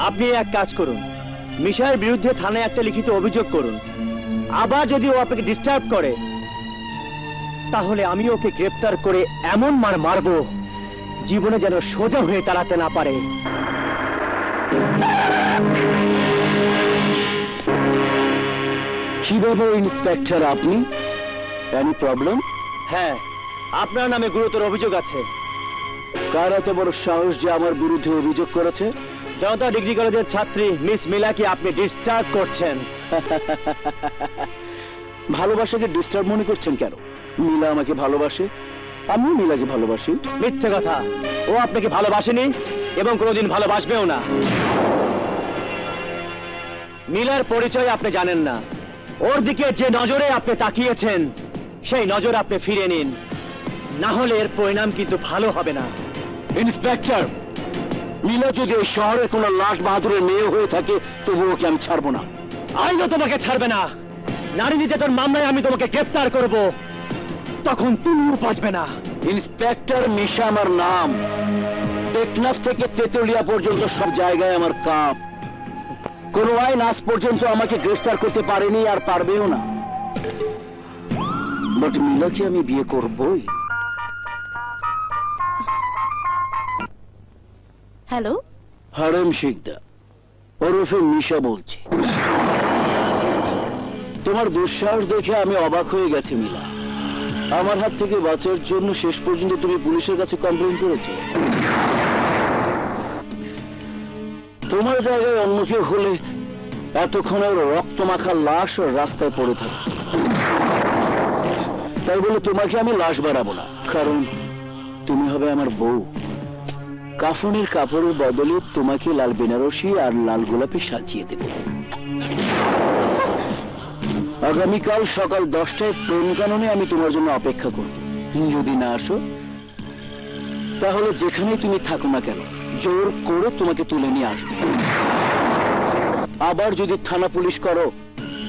আপনি এক কাজ করুন, মিশার বিরুদ্ধে থানায় একটা লিখিত অভিযোগ করুন। আবার যদি ও আপনাকে ডিস্টার্ব করে তাহলে আমি ওকে গ্রেফতার করে এমন মার মারবো জীবনে যেন সোজা হয়ে দাঁড়াতে না পারে। কিভাবে ইন্সপেক্টর আপনি? Any problem? হ্যাঁ, আপনার নামে গুরুতর অভিযোগ আছে। কার এত বড় সাহস যে আমার বিরুদ্ধে অভিযোগ করেছে? জনতা ডিগ্রি কলেজের ছাত্রী মিস মিলাকে আপনি ডিস্টার্ব করছেন। ভালোবাসাকে ডিস্টার্ব মনে করছেন কেন? মিলা আমাকে ভালোবাসে, আমিও মিলাকে ভালোবাসি। মিথ্যে কথা, ও আপনাকে ভালোবাসেনি এবং কোনোদিন ভালোবাসবেও না। মিলার পরিচয় আপনি জানেন না। ওর দিকে যে নজরে আপনি তাকিয়েছেন সেই নজর আপনি ফিরে নিন, না হলে এর পরিণাম কিন্তু ভালো হবে না। ইন্সপেক্টর, মিলা যদি এই শহরে কোনো লাট বাহাদুরের মেয়ে হয়ে থাকে তবু ওকে আমি ছাড়বো না। আইনও তোমাকে ছাড়বে না। নারী নির্যাতন মামলায় আমি তোমাকে গ্রেফতার করব, তখন তুমিও বাঁচবে না। ইন্সপেক্টর মিশা আমার নাম। টেকনাফ থেকে তেতুলিয়া পর্যন্ত সব জায়গায় আমার কাম। কোনো আইন আজ পর্যন্ত আমাকে গ্রেফতার করতে পারেনি আর পারবেও না। বাট মিলাকে আমি বিয়ে করবই। হ্যালো, হারেম শিকদা ওরফে মিশা বলছি। তোমার দুঃসাহস দেখে আমি অবাক হয়ে গেছি মিলা। আমার হাত থেকে বাঁচার জন্য শেষ পর্যন্ত তুমি পুলিশের কাছে কমপ্লেন করেছো। তোমার জায়গায় অন্য কেউ হলে এতক্ষণে ওর রক্তমাখা লাশ ওর রাস্তায় পড়ে থাকে। তাই বলে তোমাকে আমি লাশ বাড়াবো না, কারণ তুমি হবে আমার বউ। কাফনের কাপড়ের বদলে তোমাকে লাল বেনারসি আর লাল গোলাপে সাজিয়ে দেব। আগামীকাল সকাল 10টায় প্রেম কাননে আমি তোমার জন্য অপেক্ষা করব। যদি না আসো তাহলে যেখানেই তুমি থাকো না কেন জোর করে তোমাকে তুলে নিয়ে আসবো। আবার যদি থানা পুলিশ করো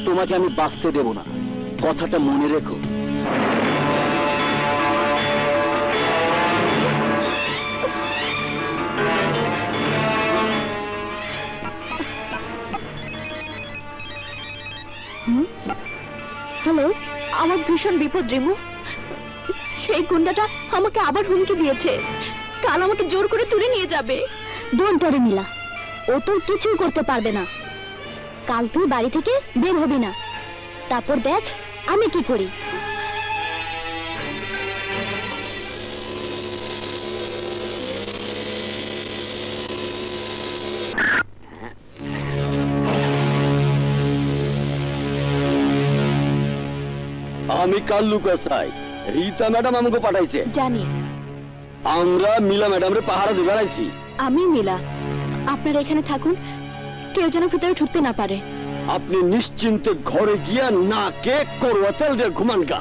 তোমাকে আমি বাঁচতে দেব না, কথাটা মনে রেখো। হ্যালো, আমার ভীষণ বিপদ রিমু। সেই গুন্ডাটা আমাকে আবার হুমকি দিয়েছে, কাল আমাকে জোর করে তুলে নিয়ে যাবে। ডোন্ট ওয়ারি মিলা, ও তো কিছুই করতে পারবে না। কাল তুই বাড়ি থেকে বের হবি না, তারপর দেখ আমি কি করি। আমি কাল্লু কসাই, রীতা ম্যাডাম আমাকে পাঠাইছে। জানি। আমরা মিলা ম্যাডামরে পাহারা দিয়ে বেড়াইছি। আমি মিলা, আপনারা এখানে থাকুন, কেউ যেন ভিতরে ঢুকতে না পারে। আপনি নিশ্চিন্তে ঘরে গিয়া না কে করোয়া তেল দিয়ে ঘুমান গা।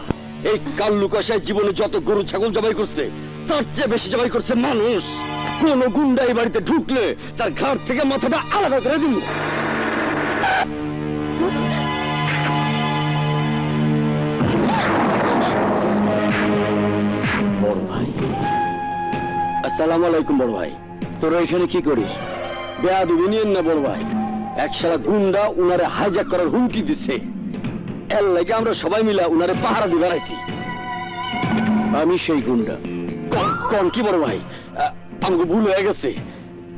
এই কাল্লু কসাই জীবনে যত গরু ছাগল জবাই করছে তার চেয়ে বেশি জবাই করছে মানুষ। কোন গুন্ডা এই বাড়িতে ঢুকলে তার ঘাড় থেকে মাথাটা আলাদা করে দিন। বড় ভাই, আসসালামু আলাইকুম। বড় ভাই, তোরা এখানে কি করিস? বেয়াদবি নিয়েন না বড় ভাই। এক শালা গুন্ডা উনারে হাইজ্যাক করার হুমকি দিচ্ছে, এর লাগে আমরা সবাই মিলে উনারে পাহারা দিয়ে বেড়াইছি। আমি সেই গুন্ডা। কোন কি বড় ভাই, আমাকে ভুল হয়ে গেছে,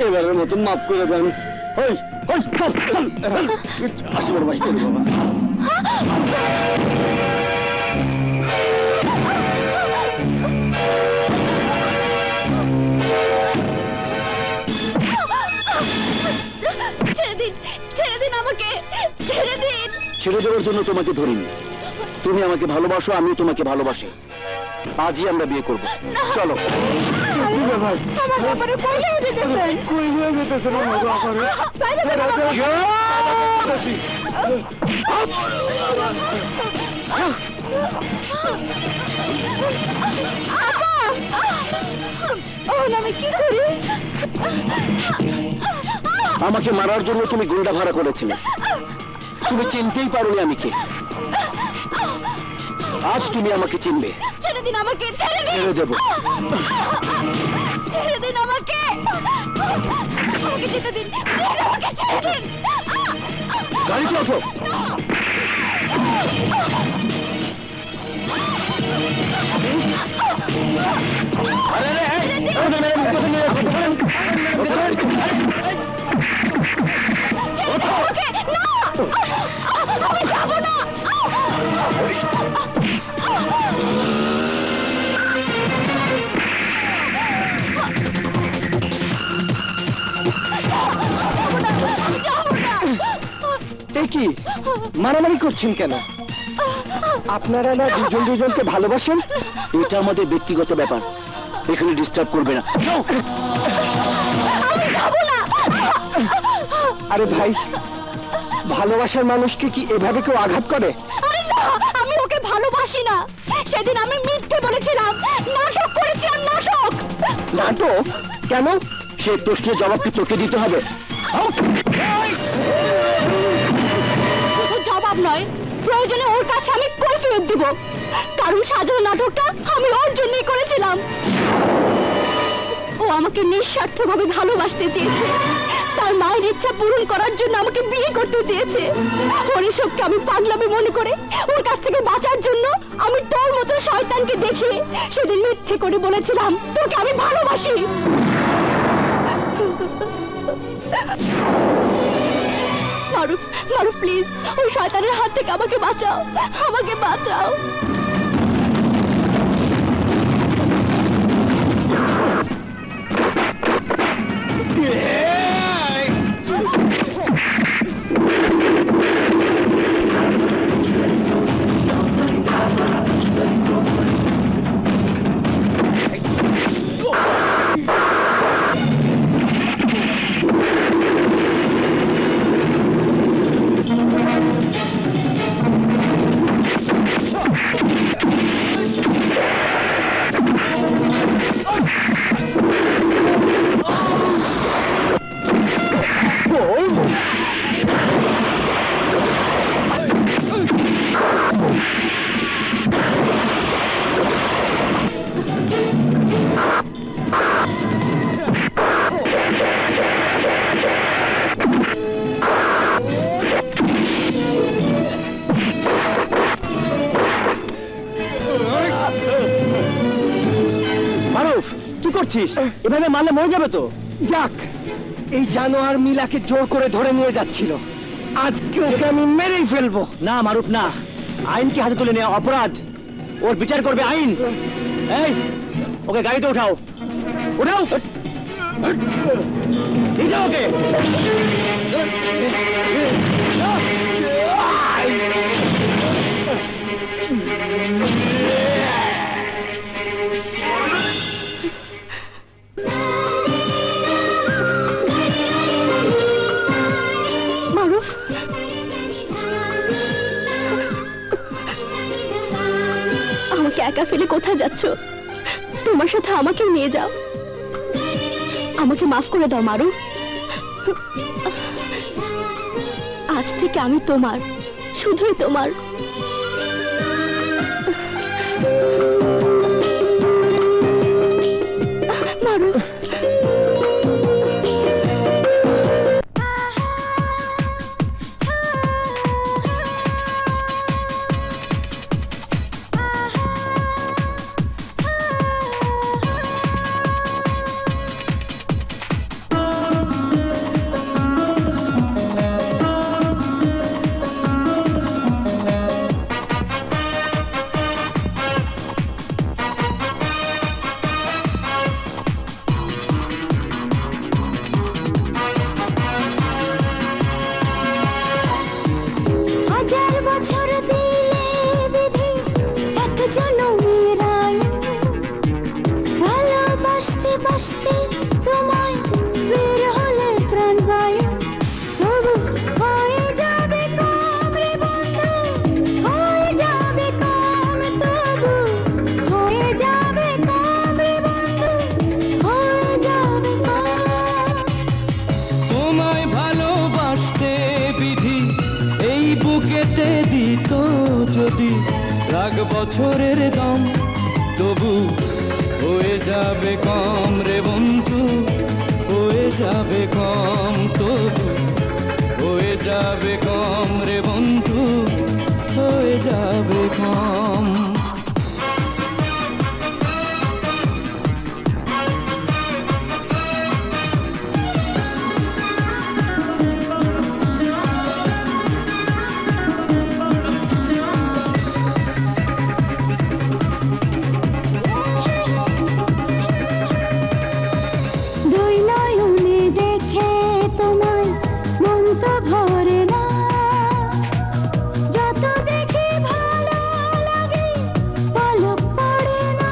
এবারের মতন মাফ করে দেন। ওই ওই চল চল আসি বড় ভাই। বাবা ছেড়ে দিন আমাকে, ছেড়ে দিন। ছেড়ে দেওয়ার জন্য তোমাকে ধরিনি। তুমি আমাকে ভালোবাসো, আমিও তোমাকে ভালোবাসি। আজই আমরা বিয়ে করব। চলো। আমি কি করি? আমাকে মারার জন্য তুমি গুন্ডা ভাড়া করেছিলে, তুমি চিনতেই পারোনি আমি কে। আজ তুমি আমাকে চিনবে। ছেড়ে দিন আমাকে, ছেড়ে দিন। ছেড়ে দেব। ছেড়ে দিন আমাকে। আমাকে যেতে দিন, প্লিজ আমাকে ছেড়ে দিন। গাড়িতে ওঠো। আমি যাবো না। কি মারামারি করছেন কেন? আপনারা না দুজন দুজনকে ভালোবাসেন? এটা আমাদের ব্যক্তিগত ব্যাপার, এখানে ডিস্টার্ব করবে না। আরে ভাই, ভালোবাসার মানুষকে কি এভাবে কেউ আঘাত করে? আরে না, আমি ওকে ভালোবাসি না। সেদিন আমি মিথ্যে বলেছিলাম, নাটক করেছিলাম, নাটক। নাটক? কেন? সেই প্রশ্নের জবাব কি তোকে দিতে হবে? শুধু জবাব নয়, প্রয়োজনে ওর কাছে আমি কৈফিয়ত দিব, কারণ সাজানো নাটকটা আমি ওর জন্যই করেছিলাম। ও আমাকে নিঃস্বার্থভাবে ভালোবাসতে চেয়েছে, তার মায়ের ইচ্ছা পূরণ করার জন্য আমাকে বিয়ে করতে চেয়েছে। ওর এসবকে আমি পাগলামি মনে করে ওর কাছ থেকে বাঁচার জন্য আমি তোর মতো শয়তানকে দেখে সেদিন মিথ্যে করে বলেছিলাম তোকে আমি ভালোবাসি। মারুফ, মারুফ প্লিজ, ওই শয়তানের হাত থেকে আমাকে বাঁচাও, আমাকে বাঁচাও। এভাবে মারলে মরে যাবে তো। যাক, এই জানোয়ার মিলাকে জোর করে ধরে নিয়ে যাচ্ছিল, আজকে ওকে আমি মেরেই ফেলবো। না মারুফ না, আইনকে হাতে তুলে নেওয়া অপরাধ, ওর বিচার করবে আইন। এই, ওকে গাড়িতে উঠাও, উঠাও, নিয়ে যাও ওকে। আমাকে একা ফেলে কোথায় যাচ্ছ? তোমার সাথে আমাকেও নিয়ে যাও। আমাকে মাফ করে দাও মারুফ। আজ থেকে আমি তোমার, শুধুই তোমার। মারুফ, বছরের দম তবু হয়ে যাবে কম রে বন্ধু, হয়ে যাবে কম। যাবে কম রে বন্ধু, হয়ে যাবে কম। দুই নয়নে দেখে তোমায় মন তো ভরে না, যত দেখি ভালো লাগে পলক পড়ে না।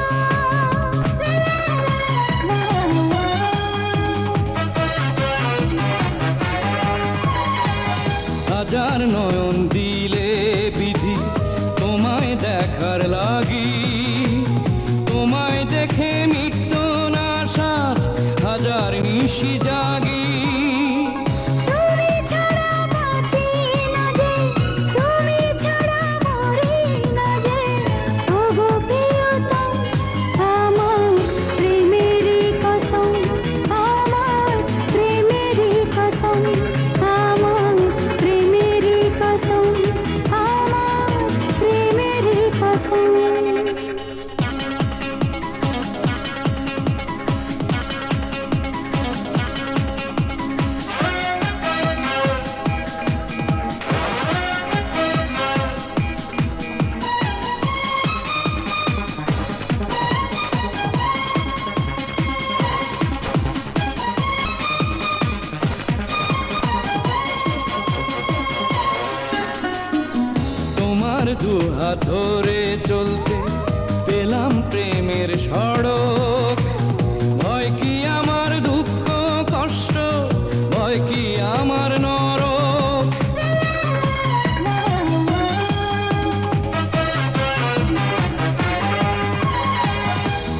হাজার নয়ন দিলে বিধি তোমায় দেখার লাগি, তোমায় দেখে মিটত না সাত হাজার নিশি জাগি। তুমি ছাড়া বাঁচি না যে, তুমি ছাড়া মরি না যে, ওগো প্রিয়তম আমার প্রেমেরই কসম, আমার প্রেমেরই কসম, আমার প্রেমেরই কসম, আমার প্রেমেরই কসম। তোমার দুহাত ধরে চলতে পেলাম প্রেমের সড়ক, ভয় কি আমার দুঃখ কষ্ট, ভয় কি আমার নরক।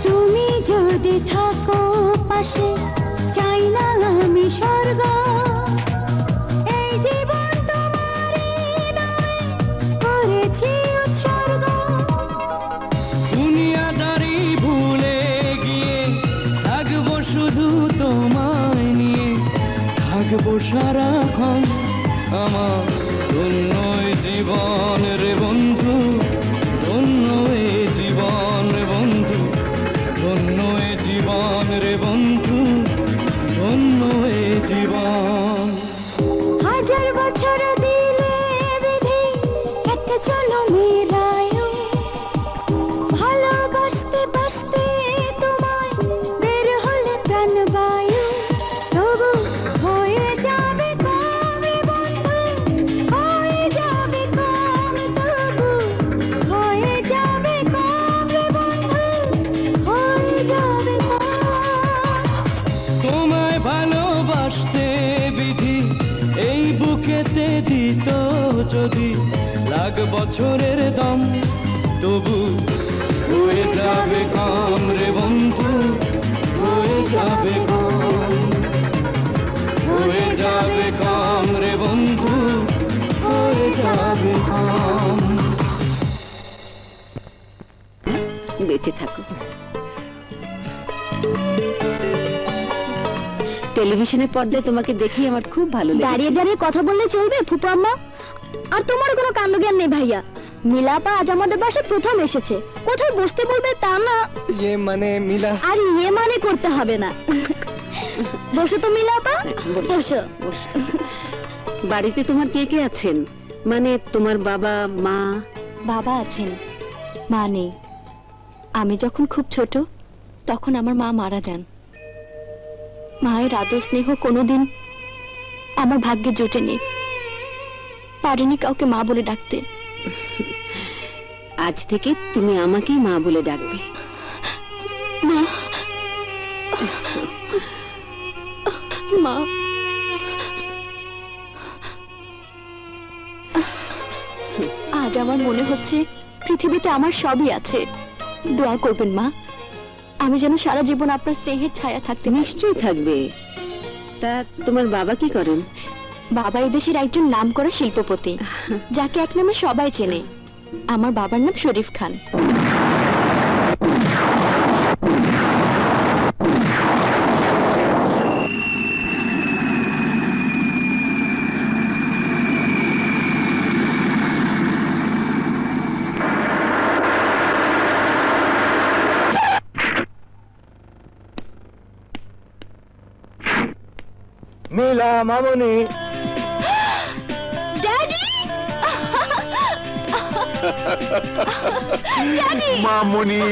তুমি যদি থাকো পাশে, চাই না আমি স্বর্গ, এই জীবন তোমারই নামে করেছি উৎসর্গ। দুনিয়াদারি ভুলে গিয়ে থাকবো শুধু তোমায় নিয়ে, থাকবো সারাক্ষণ আমার ধন্য এ জীবন রে বন্ধু, ধন্য এ জীবন রে বন্ধু, ধন্য এ জীবন রে বন্ধু, ধন্য এ জীবন। হাজার বছর দিলে বিধি একটা চলো মেরায়ু, ভালোবাসতে বাসতে তোমায় বের হলে প্রাণবায়ু, তবু হয়ে যাবে কম রে বন্ধু, হয়ে যাবে কম, তবু হয়ে যাবে কম রে বন্ধু, হয়ে যাবে কম। তোমায় ভালোবাসতে বিধি এই বুকেতে দিত যদি লাখ বছরের দম, তবু হয়ে যাবে কম রে বন্ধু, হয়ে যাবে কম, হয়ে যাবে কম রে বন্ধু, হয়ে যাবে কম। বেঁচে থাকো। টেলিভিশনের পর্দায় তোমাকে দেখি আমার খুব ভালো লাগে। দাঁড়িয়ে দাঁড়িয়ে কথা বললে চলবে ফুপু আম্মা? আর তোমার কোনো কাণ্ডজ্ঞান নেই ভাইয়া। মিলাপা আজ আমাদের বাসায় প্রথম এসেছে, কোথায় বসতে বলবে তা না। ইয়ে মানে মিলা, আর ইয়ে মানে করতে হবে না। বসো তো মিলাপা, বসো। বাড়িতে তোমার কে কে আছেন? মানে তোমার বাবা মা? বাবা আছেন, মা নেই। আমি যখন খুব ছোট তখন আমার মা মারা যান। মায়ের আদর স্নেহ কোনোদিন আমার ভাগ্যে জোটেনি, পারিনি কাউকে মা বলে ডাকতে। আজ থেকে তুমি আমাকেই মা বলে ডাকবে। মা, মা। আজ আমার মনে হচ্ছে পৃথিবীতে আমার সবই আছে। দোয়া করবেন মা, আমি যেন সারা জীবন আপনার স্নেহের ছায়া থাকতে। নিশ্চয়ই থাকবে। তা তোমার বাবা কি করেন? বাবা এদেশের একজন নামকরা শিল্পপতি, যাকে এক নামে সবাই চেনে। আমার বাবার নাম শরীফ খান। মিলা মামনি। ড্যাডি ড্যাডি মামনি,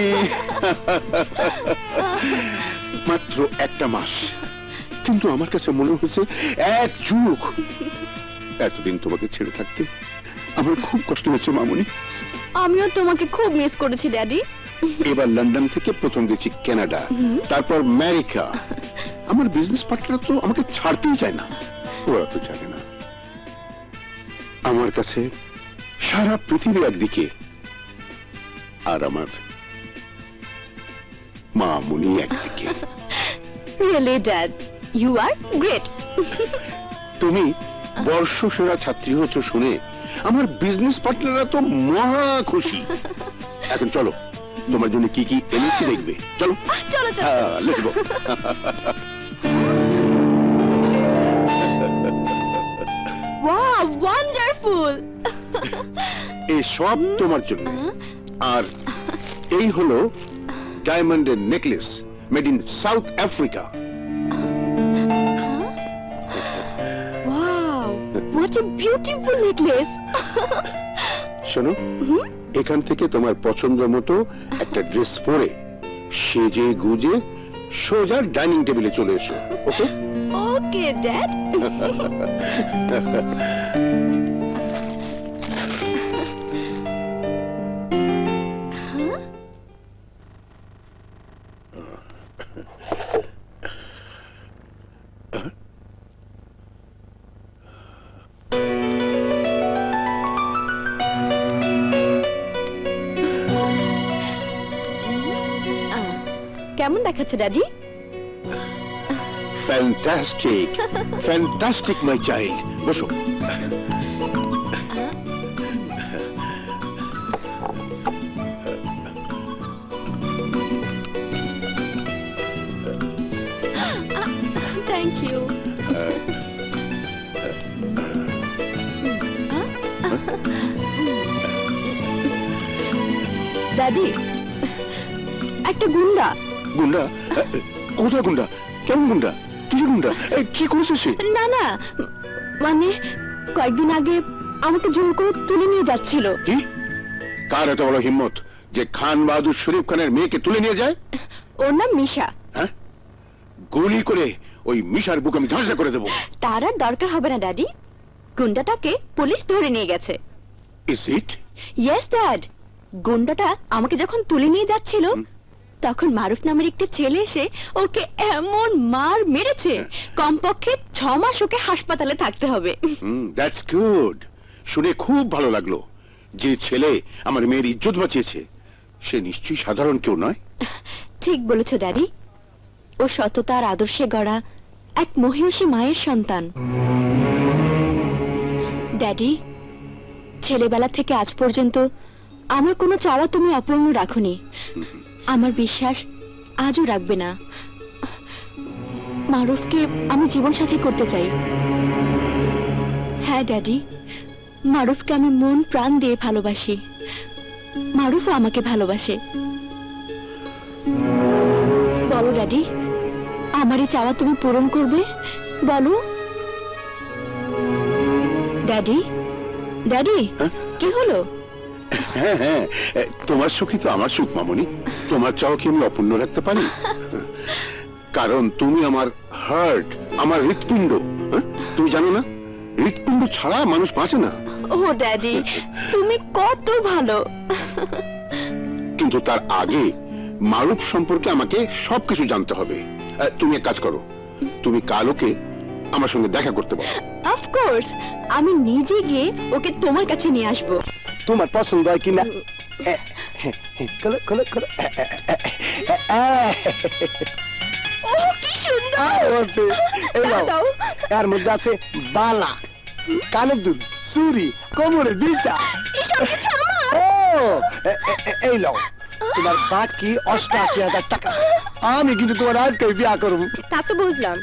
মাত্র একটা মাস, কিন্তু আমার কাছে মনে হয়েছে 1 যুগ। এতদিন তোমাকে ছেড়ে থাকতে আমার খুব কষ্ট হয়েছে মামনি। আমিও তোমাকে খুব মিস করেছি ড্যাডি। এবার লন্ডন থেকে প্রথম গেছি কানাডা, তারপর আমেরিকা। আমার বিজনেস পার্টনার তো আমাকে ছাড়তেই চায় না। ওরা তো জানে না আমার কাছে সারা পৃথিবী একদিকে, আর আমার মামনি একদিকে। Really dad, you are great. তুমি বর্ষসেরা ছাত্রী হচ্ছ শুনে আমার বিজনেস পার্টনাররা তো মহা খুশি। এখন চলো, তোমার জন্য কি কি এনেছি দেখবে। চলো চলো চলো। Let's go. Wow, wonderful. এই সব তোমার জন্য। আর এই হলো ডায়মন্ডের necklace, made in south Africa. Wow, what a beautiful necklace. শোনো, এখান থেকে তোমার পছন্দ মতো একটা ড্রেস পরে সেজে গুজে সোজা ডাইনিং টেবিলে চলে এসো। ওকে? Okay dad. কেমন দেখাচ্ছে daddy? Fantastic, fantastic my child. বসো। Thank you. ড্যাডি, একটা গুন্ডা। গুন্ডা? কোথায় গুন্ডা? কেমন গুন্ডা? কিসের গুন্ডা? কি করেছে সে? না না, মানে কয়েকদিন আগে আমাকে জোর করে তুলে নিয়ে যাচ্ছিল। কি? কার এত বড় হিম্মত যে খান বাহাদুর শরীফ খানের মেয়েকে তুলে নিয়ে যায়? ওর নাম মিশা। হ্যাঁ, গুলি করে ওই মিশার বুক আমি ঝাঁঝরা করে দেবো। তার আর দরকার হবে না ড্যাডি, গুন্ডাটাকে পুলিশ ধরে নিয়ে গেছে। Is it? ইয়েস ড্যাড, গুন্ডাটা আমাকে যখন তুলে নিয়ে যাচ্ছিল তখন মারুফ নামের একটা ছেলে এসে ওকে এমন মার মেরেছে, কমপক্ষে 6 মাস ওকে হাসপাতালে থাকতে হবে। That's good. শুনে খুব ভালো লাগলো। যে ছেলে আমার মেয়ের ইজ্জত বাঁচিয়েছে সে নিশ্চয়ই সাধারণ কেউ নয়। ঠিক বলেছ ড্যাডি, ও সততা আর আদর্শে গড়া এক মহিষী মায়ের সন্তান। ড্যাডি, ছেলেবেলা থেকে আজ পর্যন্ত আমার কোনো চাওয়া তুমি অপূর্ণ রাখোনি। আমার বিশ্বাস আজও রাখবে না। মারুফকে আমি জীবন সাথী করতে চাই। হ্যাঁ ড্যাডি, মারুফকে আমি মন প্রাণ দিয়ে ভালোবাসি, মারুফও আমাকে ভালোবাসে। বলো ড্যাডি, আমার এই চাওয়া তুমি পূরণ করবে? বলো ড্যাডি। ড্যাডি, কি হলো? হ্যাঁ হ্যাঁ, তোমার সুখই তো আমার সুখ মামনি। তোমার চাও কি আমি অপূর্ণ রাখতে পারি? কারণ তুমি আমার হার্ট, আমার হৃৎপিণ্ড। তুমি জানো না, হৃৎপিণ্ড ছাড়া মানুষ বাঁচে না। ও ড্যাডি, তুমি কত ভালো। কিন্তু তার আগে মারুফ সম্পর্কে আমাকে সবকিছু জানতে হবে। তুমি এক কাজ করো, তুমি কাল ওকে আমার সঙ্গে দেখা করতে পারো। অফকোর্স, আমি নিজে গিয়ে ওকে তোমার কাছে নিয়ে আসবো। তোমার পছন্দ হয় কিনা? ও কি সুন্দর! দাও। এর মধ্যে আছে বালা, কানের দুল, চুরি, কোমরের বিলটা। এসব কিছু আমার। ও এই লও, তোমার বাকি 88,000 টাকা। আমি কিন্তু তোমার আজকে বিয়া করব। তা তো বুঝলাম,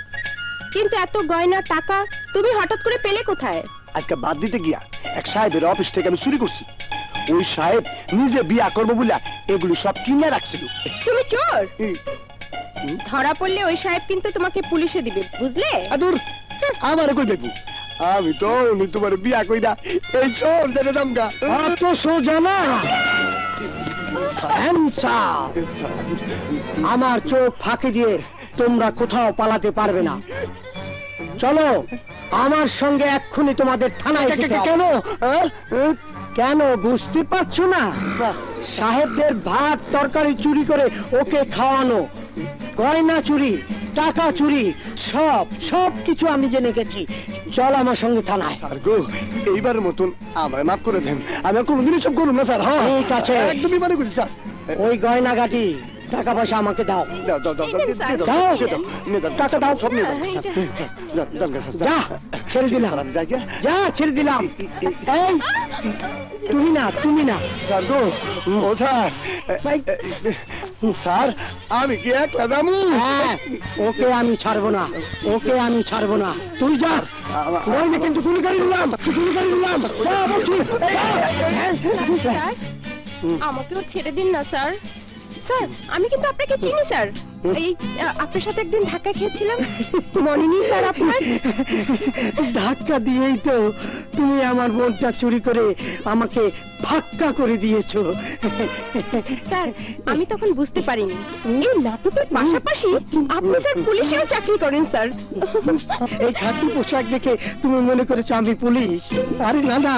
কিন্তু এত গয়না টাকা তুমি হঠাৎ করে পেলে কোথায়? আজকে বাদ দিতে গিয়া এক সাহেবের অফিস থেকে আমি চুরি করছি। ওই সাহেব নিজে বিয়া করবো বলে এগুলো সব কিনে রাখছিল। তুমি চোর! ধরা পড়লে ওই সাহেব কিন্তু তোমাকে পুলিশে দিবে, বুঝলে? আদুর, আমার কই দেবো আমি তো তোমার বিয়া কইরা এই চোর জেনে দামগা অত সোজা না আমার চোখ ফাঁকি দিয়ে তোমরা কোথাও পালাতে পারবে না চলো আমার সঙ্গে এক্ষুনি তোমাদের থানায় কেন কেন বুঝতে পারছো না সাহেবদের ভাত তরকারি চুরি করে ওকে খাওয়ানো গয়না চুরি টাকা চুরি সব সব কিছু আমি জেনে গেছি চল আমার সঙ্গে থানায় এইবার মতন আমার মাফ করে দেন আমি কোনোদিনই সব করুন না স্যার ঠিক আছে একদমই মানে করছি স্যার ওই গয়না গাটি টাকা পয়সা আমাকে দাও টাকা দাও সব নিয়ে যা ছেড়ে দিলাম যা ছেড়ে দিলাম এই তুমি না স্যার গো ও স্যার স্যার আমি কি একলা দামু ওকে আমি ছাড়বো না তুই যা নইলে কিন্তু গুলি করে দিলাম যা বলছি আমাকেও ছেড়ে দিন না স্যার স্যার আমি কিন্তু আপনাকে চিনি স্যার এই আপনার সাথে একদিন ধাক্কা খেয়েছিলাম মনে নেই স্যার আপনার ধাক্কা দিয়েই তো তুমি আমার বোনটা চুরি করে আমাকে ফাক্কা করে দিয়েছো স্যার আমি তখন বুঝতে পারিনি এই নাটকের পাশাপাশি আপনি স্যার পুলিশেও চাকরি করেন স্যার এই খাকি পোশাক দেখে তুমি মনে করেছো আমি পুলিশ আরে না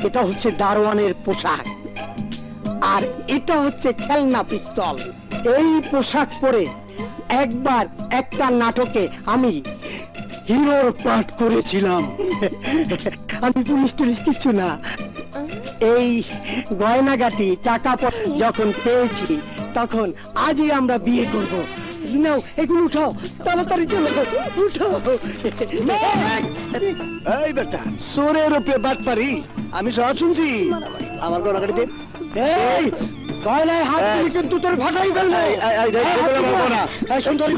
এটা হচ্ছে দারোয়ানের পোশাক আর এটা হচ্ছে খেলনা পিস্তল এই পোশাক পরে একবার একটা নাটকে আমি হিরোর পাঠ করেছিলাম আমি পুলিশ টুলিশ কিছু না এই গয়নাগাটি টাকা যখন পেয়েছি তখন আজই আমরা বিয়ে করব নাও এগুলো উঠাও তাড়াতাড়ি চলো উঠাও এই বেটা সোরের উপরে বাট পারি আমি সব শুনছি আমার গয়নাগাটিতে এই গয়নায় হাত দিলে কিন্তু তোর ফাটাই ফেলবে সুন্দরী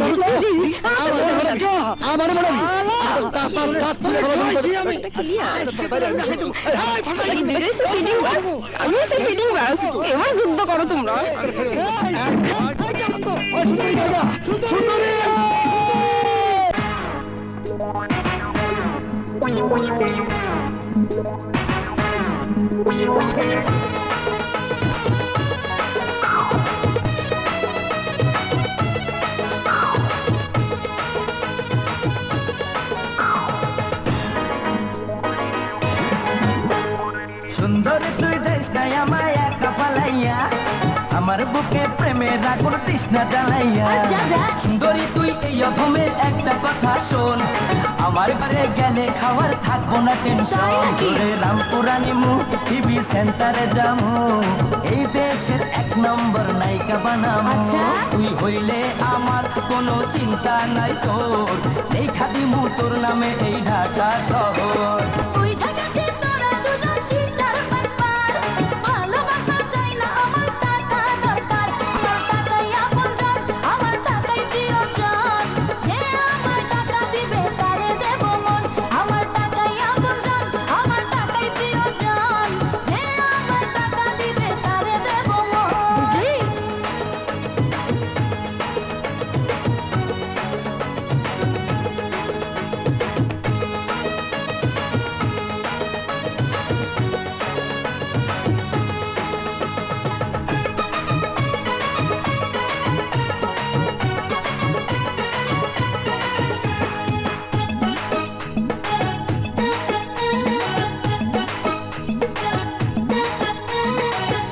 আমার যুদ্ধ করো তোমরা সুন্দরী তুই যাইস নাই আমায় একা ফালাইয়া আমার বুকে প্রেমের আগুন তৃষ্ণা জ্বালাইয়া সুন্দরী তুই এই অধমের একটা কথা শোন আমার ঘরে গেলে খাওয়ার থাকবো না টেনশন তোরে রামপুরানি মু টিভি সেন্টারে যামু এই দেশের 1 নম্বর নায়িকা বানামু তুই হইলে আমার কোনো চিন্তা নাই তোর এই খাদিমু তোর নামে এই ঢাকা শহর তুই জাগাছে তোরা দুজন চিন্তার ব্যাপার ভালোবাসা চাই না আমার টাকা দরকার আমার টাকাই আপনজন আমার টাকাই প্রিয়জন যে আমার টাকা দিবে তারে দেব মন আমার টাকাই আপনজন আমার টাকাই প্রিয়জন যে আমার টাকা দিবে তারে দেব মন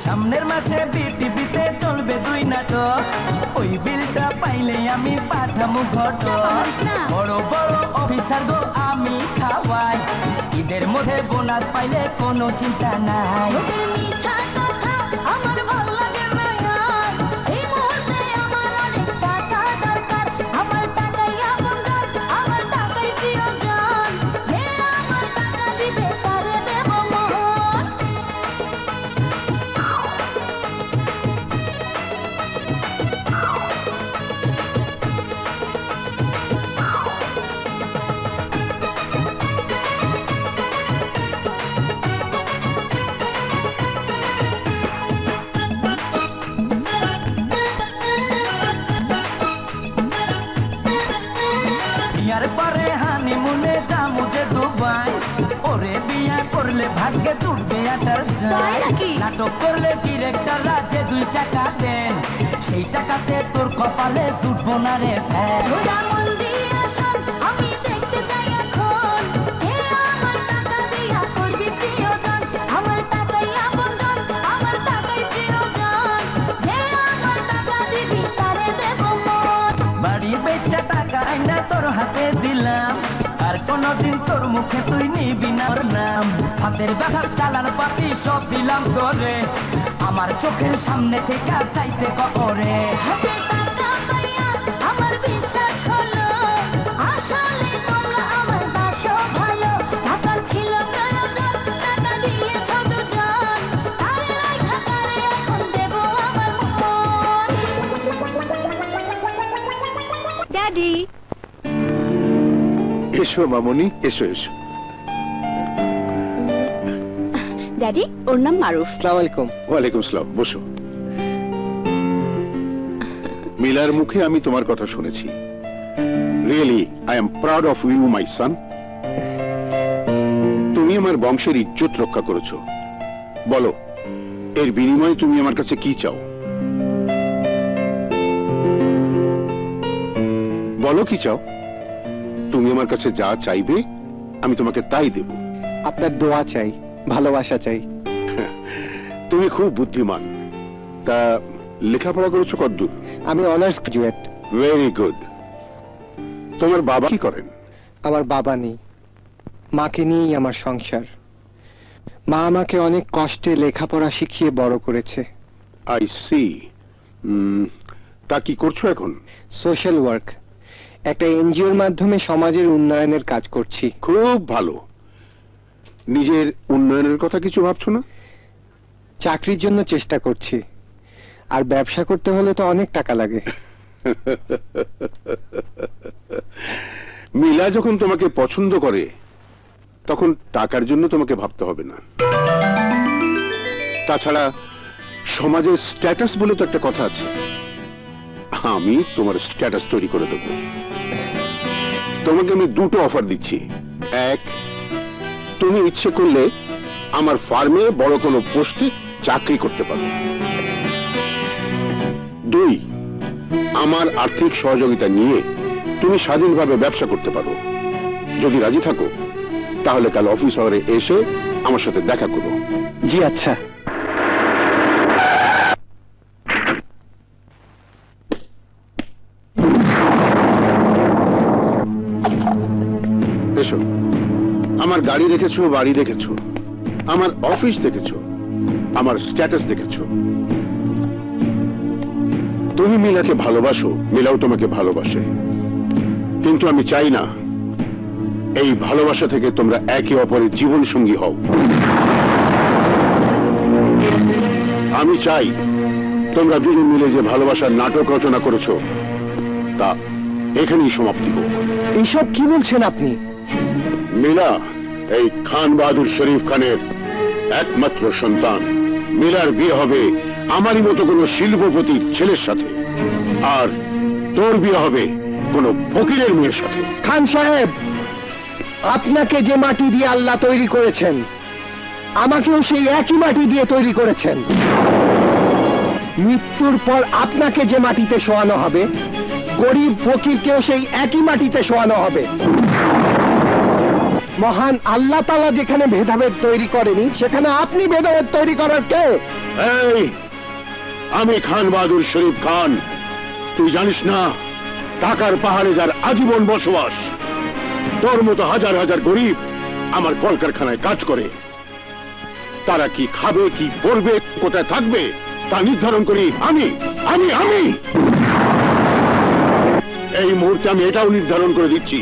সামনের মাসে বিটিভিতে চলবে 2 নাটক ওই বিলটা পাইলে আমি পাঠামু ঘট বড় বড় অফিসার গো আমি খাওয়াই ঈদের মধ্যে বোনাস পাইলে কোনো চিন্তা নাই তোদের মিঠা কথা আমার ভালো লাগে না আর এই মুহূর্তে আমার অনেক টাকা দরকার আমার টাকাই আপনজন আমার টাকাই প্রিয়জন যে আমার টাকা দিবে তারে দেব মন করলে ভাগ্যে জুটবে আটার তাই যায় নাকি? নাটক করলে ডিরেক্টররা যে 2 টাকা দেন সেই টাকাতে তোর কপালে জুটবো না রে ফ্যান ওরা মন দিয়া শোন, আমি দেখতে চাই এখন কে আমার টাকা দিয়া করবি প্রিয়জন। আমার টাকাই আপনজন, আমার টাকাই প্রিয়জন। যে আমার টাকা দিবি তারে দেব মন। বাড়ি বেচা টাকা আইনা তোর হাতে দিলাম আর কোনদিন তোর মুখে তুই নিবি না ওর নাম হাতের ব্যথার চালার পাতি সব দিলাম তোরে আমার চোখের সামনে থেকে চাইতে করে হাতে টাকা পাইয়া আমার বিশ্বাস হলো, আসলে তোমরা আমার বাসো ভালো। টাকার ছিল প্রয়োজন, টাকা দিয়েছ দুজন, তারে রাইখা তারে এখন দেব আমার মন। ড্যাডি, এসো মামনি, এসো এসো। ড্যাডি ওর নাম মারুফ। আসসালামু আলাইকুম। ওয়ালাইকুম আসসালাম, বসো। মিলার মুখে আমি তোমার কথা শুনেছি। Really I am proud of you my son. তুমি আমার বংশের ইজ্জত রক্ষা করেছো। বলো, এর বিনিময়ে তুমি আমার কাছে কি চাও? বলো কি চাও? তুমি আমার কাছে যা চাইবে আমি তোমাকে তাই দেব। আপনার দোয়া চাই, ভালোবাসা চাই। তুমি খুব বুদ্ধিমান। তা লেখাপড়া করেছো কতদূর? আমি অনার্স গ্রাজুয়েট। Very good. তোমার বাবা কি করেন? আমার বাবা নেই, মাকে নিয়েই আমার সংসার। মা আমাকে অনেক কষ্টে লেখাপড়া শিখিয়ে বড় করেছে। I see. তা কি করছো এখন? সোশ্যাল ওয়ার্ক, একটা এনজিওর মাধ্যমে সমাজের উন্নয়নের কাজ করছি। খুব ভালো। নিজের উন্নয়নের কথা কিছু ভাবছো না? চাকরির জন্য চেষ্টা করছি, আর ব্যবসা করতে হলে তো অনেক টাকা লাগে। মিলা যখন তোমাকে পছন্দ করে তখন টাকার জন্য তোমাকে ভাবতে হবে না। তাছাড়া সমাজের স্ট্যাটাস বলে তো একটা কথা আছে। আমি তোমার স্ট্যাটাস তৈরি করে দেব। তোমাকে আমি দুটো অফার দিচ্ছি। এক, তুমি ইচ্ছে করলে আমার ফার্মে বড় কোনো পোস্টে চাকরি করতে পারো। দুই, আমার আর্থিক সহযোগিতা নিয়ে তুমি স্বাধীনভাবে ব্যবসা করতে পারো। যদি রাজি থাকো তাহলে কাল অফিস আওয়ারে এসে আমার সাথে দেখা করো। জি আচ্ছা। এসো। আমার গাড়ি দেখেছো, বাড়ি দেখেছো, আমার অফিস দেখেছো, আমার স্ট্যাটাস দেখেছো। তুমি মিলাকে ভালোবাসো, মিলাও তোমাকে ভালোবাসে। কিন্তু আমি চাই না এই ভালোবাসা থেকে তোমরা একে অপরের জীবন সঙ্গী হও। আমি চাই তোমরা দুজন মিলে যে ভালোবাসার নাটক রচনা করেছো তা এখানেই সমাপ্তি হোক। এইসব কি বলছেন আপনি? মিলা এই খান বাহাদুর শরীফ খানের একমাত্র সন্তান। মিলার বিয়ে হবে আমারই মতো কোনো শিল্পপতির ছেলের সাথে, আর তোর বিয়ে হবে কোনো ফকিরের মেয়ের সাথে। খান সাহেব, আপনাকে যে মাটি দিয়ে আল্লাহ তৈরি করেছেন, আমাকেও সেই একই মাটি দিয়ে তৈরি করেছেন। মৃত্যুর পর আপনাকে যে মাটিতে শোয়ানো হবে, গরিব ফকিরকেও সেই একই মাটিতে শোয়ানো হবে। মহান আল্লাহ তাআলা যেখানে ভেদাভেদ তৈরি করেনি, সেখানে আপনি ভেদাভেদ তৈরি করার কে? এই, আমি খান বাহাদুর শরীফ খান। তুই জানিস না টাকার পাহাড়ে যার আজীবন বসবাস, তোর মতো হাজার হাজার গরিব আমার কলকারখানায় কাজ করে। তারা কি খাবে, কি পরবে, কোথায় থাকবে তা নির্ধারণ করি আমি আমি আমি এই মুহূর্তে আমি এটাও নির্ধারণ করে দিচ্ছি,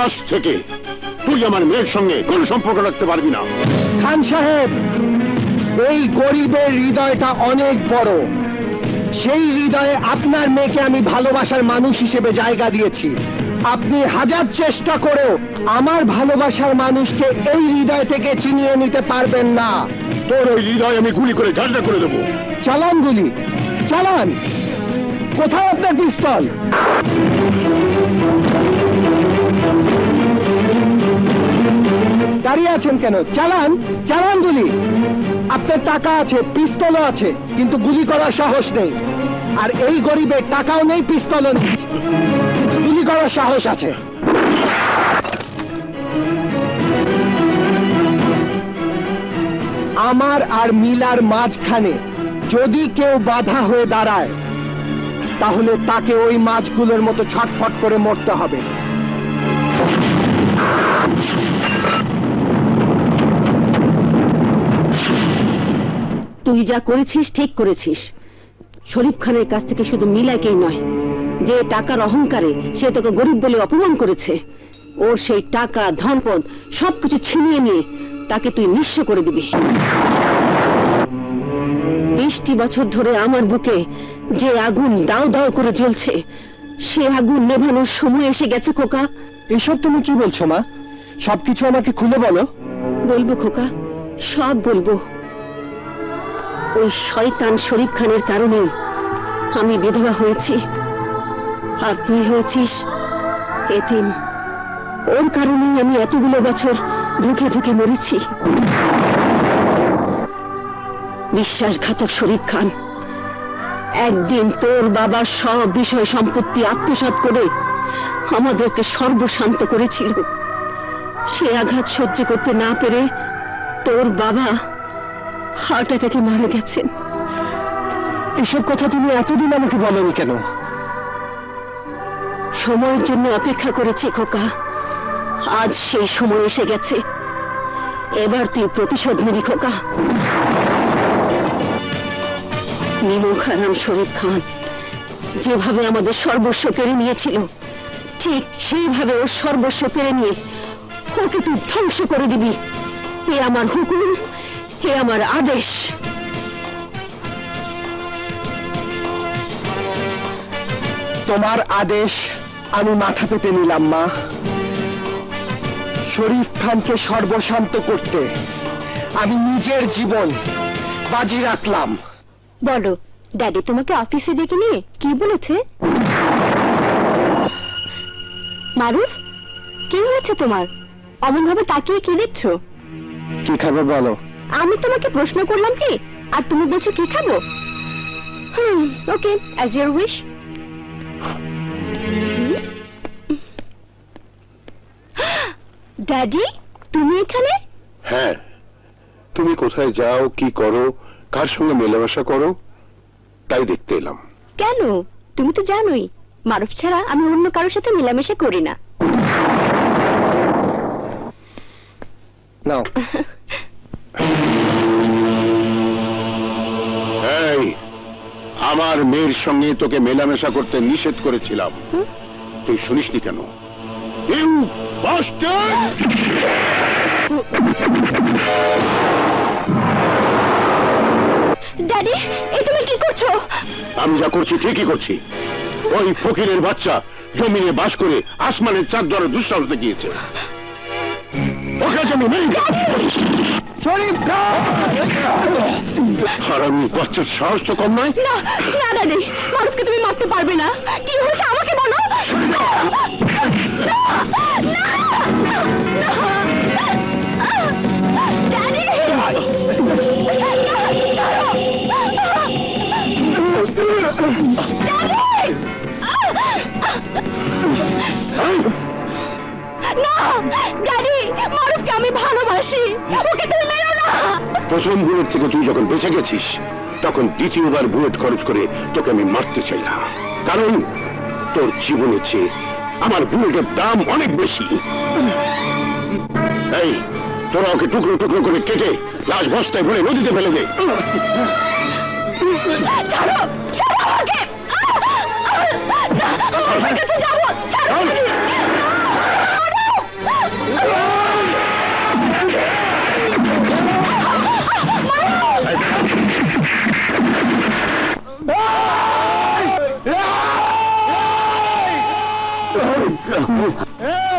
আজ থেকে তুই আমার মেয়ের সঙ্গে কোন সম্পর্ক রাখতে পারবি না। খান সাহেব, এই গরিবের হৃদয়টা অনেক বড়। সেই হৃদয়ে আপনার মেয়েকে আমি ভালোবাসার মানুষ হিসেবে জায়গা দিয়েছি। আপনি হাজার চেষ্টা করেও আমার ভালোবাসার মানুষকে এই হৃদয় থেকে চিনিয়ে নিতে পারবেন না। তোর ওই হৃদয় আমি গুলি করে ঝাঁঝরা করে দেবো। চালান গুলি, চালান। কোথায় আপনার পিস্তল? দাঁড়িয়ে আছেন কেন? চালান, চালান গুলি। আপনার টাকা আছে, পিস্তলও আছে, কিন্তু গুলি করার সাহস নেই। আর এই গরিবের টাকাও নেই, পিস্তলও নেই, কিন্তু গুলি করার সাহস আছে। আমার আর মিলার মাঝখানে যদি কেউ বাধা হয়ে দাঁড়ায়, তাহলে তাকে ওই মাছগুলোর মতো ছটফট করে মরতে হবে। তুই যা করেছিস ঠিক করেছিস। শরীফ খানের কাছ থেকে শুধু মিলাকেই নয়, যে টাকার অহংকারে সে তোকে গরিব বলে অপমান করেছে, ওর সেই টাকা ধনপদ সবকিছু ছিনিয়ে নিয়ে তাকে তুই নিঃস্ব করে দিবি। 20টি বছর ধরে আমার বুকে যে আগুন দাও দাও করে জ্বলছে, সে আগুন নেভানোর সময় এসে গেছে খোকা। এসব তুমি কি বলছো মা? সবকিছু আমাকে খুলে বলো। বলবো খোকা, সব বলবো। ওই শয়তান শরীফ খানের কারণে আমি বিধবা হয়েছি, আর তুই হয়েছিস এতিম। ওর কারণেই আমি এতগুলো বছর ধুকে ধুকে মরেছি। বিশ্বাসঘাতক শরীফ খান একদিন তোর বাবার সব বিষয় সম্পত্তি আত্মসাৎ করে আমাদেরকে সর্বশান্ত করেছিল। সে আঘাত সহ্য করতে না পেরে তোর বাবা হার্ট অ্যাটাকে মারা গেছেন। এসব কথা তুমি এতদিন আমাকে বলোনি কেন? সময়ের জন্য অপেক্ষা করেছি খোকা, আজ সেই সময় এসে গেছে। এবার তুই প্রতিশোধ নিবি খোকা। নিমক হারাম শরীফ খান যেভাবে আমাদের সর্বস্ব কেড়ে নিয়েছিল, ঠিক সেইভাবে ওর সর্বস্ব কেড়ে নিয়ে ওকে তুই ধ্বংস করে দিবি। এ আমার হুকুম, এ আমার আদেশ। তোমার আদেশ আমি মাথা পেতে নিলাম মা। শরীফ খানকে সর্বশান্ত করতে আমি নিজের জীবন বাজি রাখলাম। বলো, ড্যাডি তোমাকে অফিসে ডেকে নিয়ে কি বলেছে? মারুফ, কি হয়েছে তোমার? অমন ভাবে তাকিয়ে কি দেখছো? কি খাবে বলো? আমি তোমাকে প্রশ্ন করলাম কি, আর তুমি বলছো কি খাবো? ওকে, অ্যাজ ইউর উইশ। ড্যাডি, তুমি এখানে? হ্যাঁ, তুমি কোথায় যাও, কি করো, কার সঙ্গে মেলামেশা করো, তাই দেখতে এলাম। কেন? তুমি তো জানোই মারুফ ছাড়া আমি অন্য কারোর সাথে মেলামেশা করি না। নাও। এই, আমার মেয়ের সঙ্গে তোকে মেলামেশা করতে নিষেধ করেছিলাম, তুই শুনিসনি কেন? You bastard! ড্যাডি, এই তুমি কি করছো? আমি যা করছি ঠিকই করছি। ওই ফকিরের বাচ্চা জমিনে বাস করে আসমানের চাঁদ ধরে দুঃসাহসে গিয়েছে। ওকে জমি নেই। শরীফ খান! আর আমি বাচ্চার সাহস তো কম নয়। না না ড্যাডি, মারুফকে তুমি মারতে পারবে না। কি হয়েছে আমাকে বলো। মারুফকে আমি ভালোবাসি, ওকে তুমি মেরো না। প্রথম বুলেট থেকে তুই যখন বেঁচে গেছিস, তখন দ্বিতীয়বার বুলেট খরচ করে তোকে আমি মারতে চাই না, কারণ তোর জীবনের চেয়ে আমার বুলেটের দাম অনেক বেশি। এই, তোরা ওকে টুকরো টুকরো করে কেটে লাশ বস্তায় ভরে নদীতে ফেলে দে। ছাড়ো, ছাড়ো আমাকে। আমার কাছে যাবো।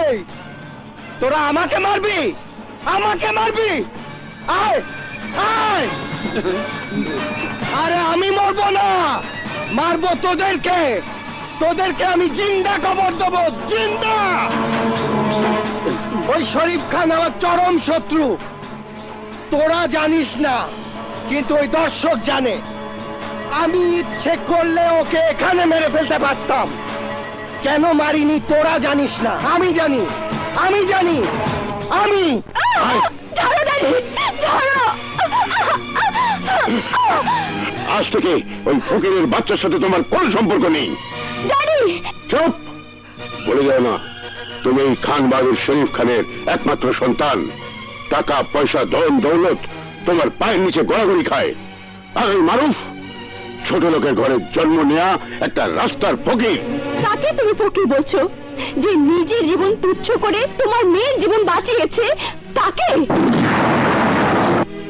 এই, তোরা আমাকে মারবি? আমাকে মারবি? আয় আয়! আরে আমি মরবো না, মারবো তোদেরকে। তোদেরকে আমি জিন্দা কবর দেবো, জিন্দা। ওই শরীফ খান আমার চরম শত্রু। তোরা জানিস না, কিন্তু ওই দর্শক জানে। আমি ইচ্ছে করলে ওকে এখানে মেরে ফেলতে পারতাম। কেন মারিনি তোরা জানিস না, আমি জানি, আমি জানি, আমি। ছাড়ো ড্যাডি, ছাড়ো। আজ থেকে ওই ফকিরের বাচ্চার সাথে তোমার কোনো সম্পর্ক নেই। ড্যাডি! চুপ! বলে যাও না তুমি এই খান বাহাদুর শরীফ খানের একমাত্র সন্তান। টাকা পয়সা ধন দৌলত তোমার পায়ের নিচে গড়াগড়ি খায়। আর ওই মারুফ ছোট লোকের ঘরে জন্ম নেয়া একটা রাস্তার ফকির। তাকে তুমি ফকির বলছো, যে নিজের জীবন তুচ্ছ করে তোমার মেয়ের জীবন বাঁচিয়েছে তাকে?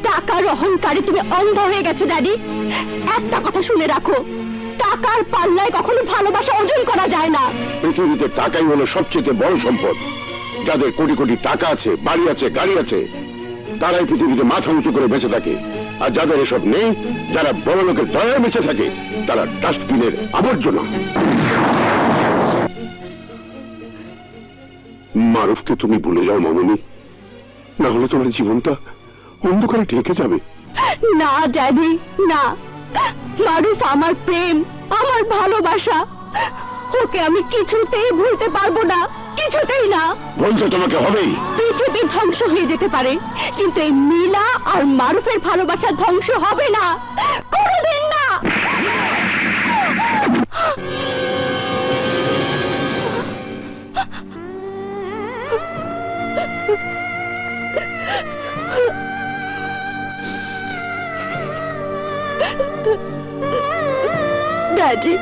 টাকার অহংকারে তুমি অন্ধ হয়ে গেছো ড্যাডি। একটা কথা শুনে রাখো, টাকার পাল্লায় কখনো ভালোবাসা অর্জন করা যায় না। পৃথিবীতে টাকাই হলো সবচেয়ে বড় সম্পদ। যাদের কোটি কোটি টাকা আছে, বাড়ি আছে, গাড়ি আছে, তারাই পৃথিবীতে মাথা উঁচু করে বেঁচে থাকে। আর যাদের এসব নেই, যারা বড় লোকের দয়ায় বেঁচে থাকে, তারা ডাস্টবিনের আবর্জনা। মারুফকে তুমি ভুলে যাও মামনি, না হলে তোমার জীবনটা অন্ধকারে ঢেকে যাবে। না ড্যাডি, না। মারুফ আমার প্রেম, আমার ভালোবাসা। ওকে আমি কিছুতেই ভুলতে পারবো না, কিছুতেই না। বলতে তোমাকে হবেই। পৃথিবী ধ্বংস হয়ে যেতে পারে, কিন্তু এই নীলা আর মারুফের ভালোবাসা ধ্বংস হবে না, কোনোদিন না। ড্যাডি,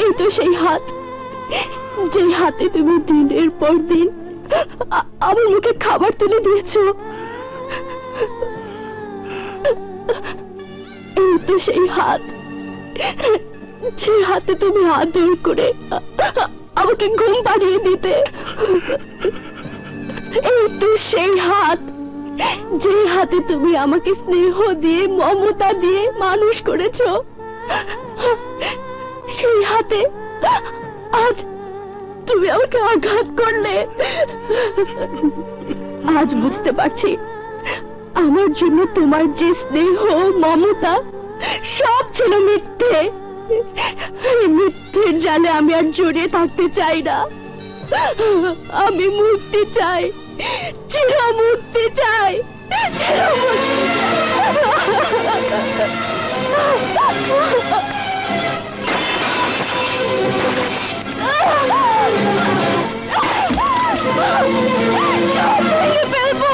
এই তো সেই হাত, যে হাতে তুমি দিনের পর দিন আমার মুখে খাবার তুলে দিয়েছো। এই তো সেই হাত, যে হাতে তুমি আদর করে আমাকে ঘুম পাড়িয়ে দিতে। এই তো সেই হাত, যে হাতে তুমি আমাকে স্নেহ দিয়ে, মমতা দিয়ে মানুষ করেছো। সেই হাতে আজ তুমি আমাকে আঘাত করলে। আজ বুঝতে পারছি আমার জন্য তোমার যে স্নেহ, মমতা সব ছিল মিথ্যে। মিথ্যের জালে আমি আর জড়িয়ে থাকতে চাই না। আমি মুক্তি চাই, চিরমুক্তি চাই, ফেলবো।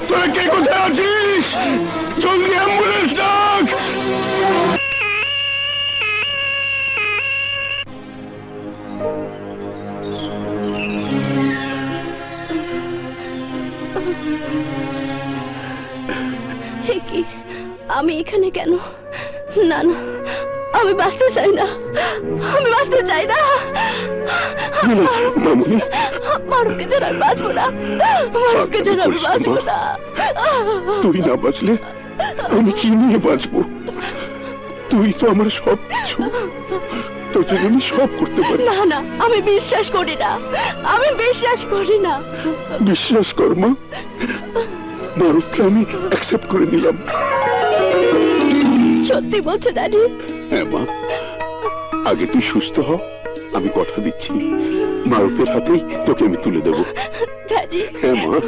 তোরা কে কোথায় আছিস? জলদি অ্যাম্বুলেন্স ডাক। কি আমি এখানে কেন? না না, আমি বাঁচতে চাই না, আমি বাঁচতে চাই না। মারুফকে ছাড়া আমি বাঁচবো না, মারুফকে ছাড়া আমি বাঁচবো না। তুই না বাঁচলে আমি কি নিয়ে বাঁচবো? তুই তো আমার সব কিছু, তোর জন্য আমি সব করতে পারি। না না, আমি বিশ্বাস করি না, আমি বিশ্বাস করি না। বিশ্বাস কর মা, মারুফকে আমি অ্যাকসেপ্ট করে নিলাম। সত্যি বলছো ড্যাডি? হ্যাঁ মা, আগে তুই সুস্থ হ, আমি কথা দিচ্ছি মারুফের হাতেই তোকে আমি তুলে দেবো। ড্যাডি। হ্যাঁ মা।